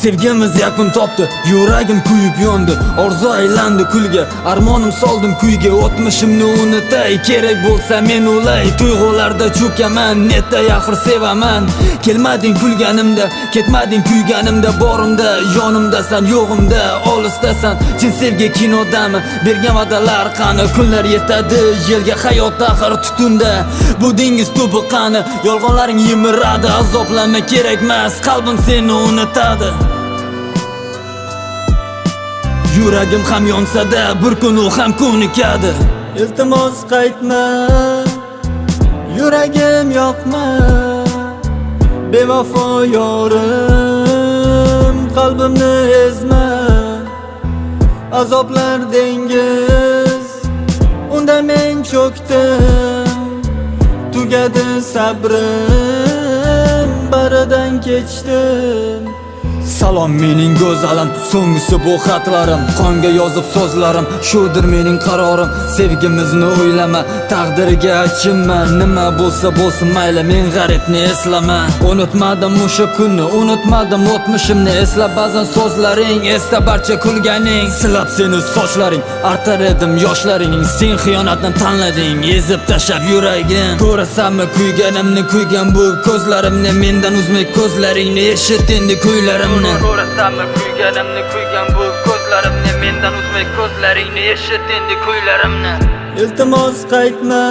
Sevgimiz yakun topdi, yuragim kuyib yondi. Orzu aylandi kulga, armonim soldim kuyga. O'tmishimni unutay, kerak bo'lsa men o'lay. Tuyg'ularda cho'kaman, netda yaxir sevaman. Kelmading kulganimda, ketmading kuyganimda. Borimda, yonimdasan, yo'g'imda, olisdasan. Chin sevgi kinodami? Bergan va'dalar qani? Kunlar yetadi, yelga hayot axir tutunda. Bu dengiz tubi qani? Yolg'onlaring yimiradi, azoblanma kerakmas, qalbim seni unutadi. Yuragim ham yonsa-da, bir kun u ham ko'nikadi. Iltimos qaytma, yuragim yoqma. Bevafo yorim, qalbimni ezma. Azoblar dengiz, unda men cho'kdim. Tugadi sabrim, baridan kechdim. Salom mening go'zalim, so'nggisi bu xatlarim. Qonga yozib so'zlarim, shudir mening qarorim. Sevgimizni o'ylama, taqdirga achinma. Nima bo'lsa bo'lsin mayli, men g'aribni eslama. Unutmadim o'sha kunni, unutmadim o'tmishimni. Esla ba'zan so'zlaring, esla barcha kulganing. Silab seni sochlaring, artar edim yoshlaring. Sen xiyonatni tanlading, ezib tashab yuragim. Ko'rasanmi kuyganimni, kuygan bu ko'zlarimni. Mendan uzmay ko'zlaringni, eshit endi kuylarimni. Ko'rasanmi kuyganimni, kuygan bu ko'zlarimni. Mendan uzmay ko'zlaringni, eshit endi kuylarimni. Iltimos qaytma,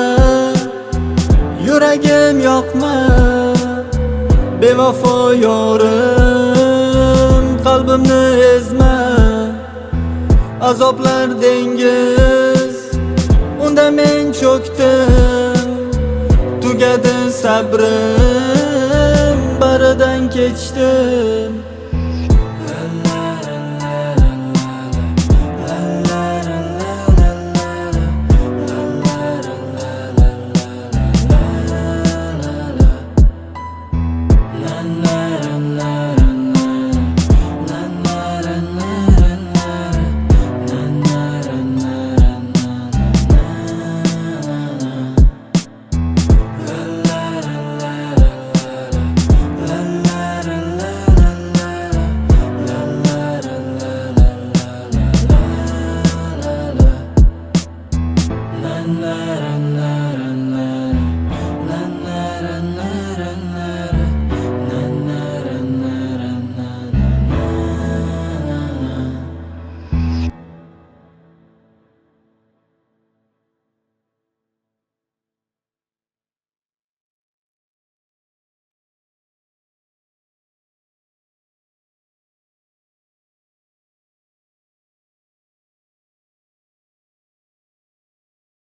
yuragim yoqma. Bevafo yorim, qalbimni ezma. Azoblar dengiz, unda men cho'kdim. Tugadi sabrim, baridan kechdim.